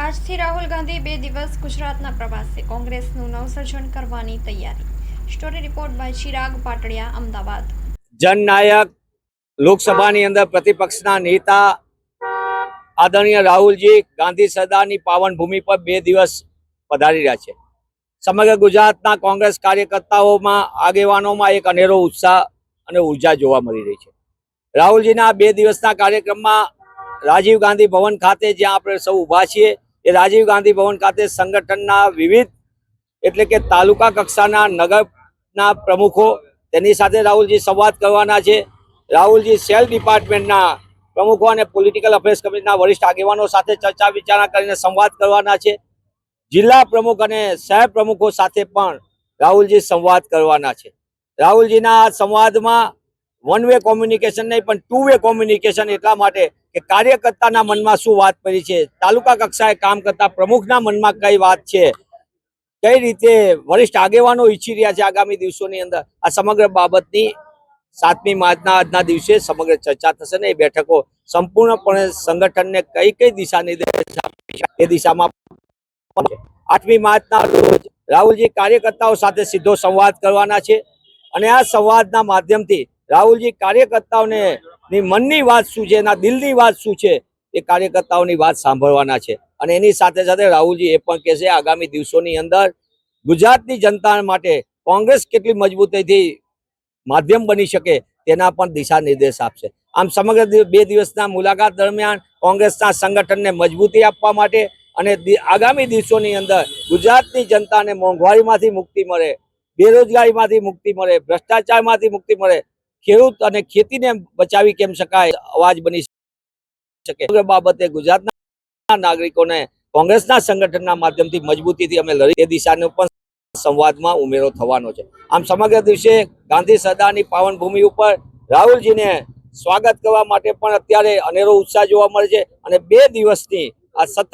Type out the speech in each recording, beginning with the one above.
આજથી રાહુલ ગાંધી 2 દિવસ ગુજરાતના પ્રવાસે કોંગ્રેસનું નવસર્જન કરવાની તૈયારી. Story report by Chirag Patadia, Ahmedabad. જનનાયક લોકસભાની અંદર પ્રતિપક્ષના નેતા આદરણીય રાહુલજી ગાંધી સરદારની પાવન ભૂમિ પર 2 દિવસ પધારી રહ્યા છે. સમગ્ર ગુજરાતના કોંગ્રેસ કાર્યકર્તાઓમાં આગેવાનોમાં એક અનેરો ઉત્સાહ અને ઉર્જા જોવા મળી રહી છે. રાહુલજીના 2 દિવસના કાર્યક્રમમાં રાજીવ ગાંધી ભવન ખાતે જ્યાં આપણે સૌ ઊભા છીએ એ રાજીવ ગાંધી ભવન ખાતે સંગઠનના વિવિધ એટલે કે તાલુકા કક્ષાના નગરના પ્રમુખો તેની સાથે રાહુલજી સંવાદ કરવાના છે. રાહુલજી સેલ ડિપાર્ટમેન્ટના પ્રમુખો અને પોલિટિકલ અફેર્સ કમિટીના વરિષ્ઠ આગેવાનો સાથે ચર્ચા વિચારણા કરીને સંવાદ કરવાના છે. જિલ્લા પ્રમુખ અને શહેર પ્રમુખો સાથે પણ રાહુલજી સંવાદ કરવાના છે. રાહુલજીના સંવાદમાં વન વે કોમ્યુનિકેશન નહીં પણ 2 વે કોમ્યુનિકેશન એટલા માટે કે કાર્યકર્તાના મનમાં શું વાત પડી છે, તાલુકા કક્ષાએ કામ કરતા પ્રમુખના મનમાં કઈ વાત છે, કઈ રીતે વરિષ્ઠ આગેવાનો ઈચ્છી રહ્યા છે આગામી દિવસોની અંદર, આ સમગ્ર બાબતની 7મી માર્ચના આજના દિવસે સમગ્ર ચર્ચા થશે ને એ બેઠકો સંપૂર્ણપણે સંગઠનને કઈ કઈ દિશા નિર્દેશ આપી એ દિશામાં 8મી માર્ચના રોજ રાહુલજી કાર્યકર્તાઓ સાથે સીધો સંવાદ કરવાના છે અને આ સંવાદના માધ્યમથી રાહુલજી કાર્યકર્તાઓને મનની વાત શું છે, એના દિલની વાત શું છે એ કાર્યકર્તાઓની વાત સાંભળવાના છે. અને એની સાથે સાથે રાહુલજી એ પણ કહેશે આગામી દિવસોની અંદર ગુજરાતની જનતા માટે કોંગ્રેસ કેટલી મજબૂતાઈથી માધ્યમ બની શકે તેના પણ દિશા નિર્દેશ આપશે. આમ સમગ્ર 2 દિવસના મુલાકાત દરમિયાન કોંગ્રેસના સંગઠનને મજબૂતી આપવા માટે અને આગામી દિવસોની અંદર ગુજરાતની જનતાને મોંઘવારીમાંથી મુક્તિ મળે, બેરોજગારીમાંથી મુક્તિ મળે, ભ્રષ્ટાચારમાંથી મુક્તિ મળે, ખેડૂત અને ખેતીને બચાવી કેમ શકાય, અવાજ બની શકે બાબતે ગુજરાતના નાગરિકોને કોંગ્રેસના સંગઠનના માધ્યમથી મજબૂતીથી અમે લડી એ દિશાનો પણ સંવાદમાં ઉમેરો થવાનો છે. આમ સમગ્ર દિવસે ગાંધી સરદારની પાવન ભૂમિ ઉપર રાહુલજીને સ્વાગત કરવા માટે પણ અત્યારે અનેરો ઉત્સાહ જોવા મળે છે અને 2 દિવસની આ સતત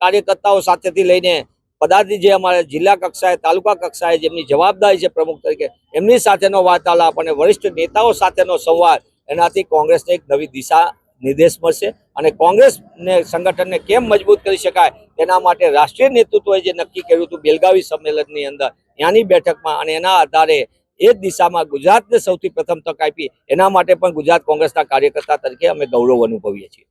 કાર્યકર્તાઓ સાથેથી લઈને પદાધિકારી જે અમારા જિલ્લા કક્ષાએ તાલુકા કક્ષાએ જેમની જવાબદારી છે પ્રમુખ તરીકે એમની સાથેનો વાર્તાલાપ અને વરિષ્ઠ નેતાઓ સાથેનો સંવાદ, એનાથી કોંગ્રેસને એક નવી દિશા નિર્દેશ મળશે અને કોંગ્રેસને સંગઠનને કેમ મજબૂત કરી શકાય એના માટે રાષ્ટ્રીય નેતૃત્વએ જે નક્કી કર્યું હતું બેલગાવી સંમેલનની અંદર ત્યાંની બેઠકમાં અને એના આધારે એ જ દિશામાં ગુજરાતને સૌથી પ્રથમ તક આપી એના માટે પણ ગુજરાત કોંગ્રેસના કાર્યકર્તા તરીકે અમે ગૌરવ અનુભવીએ છીએ.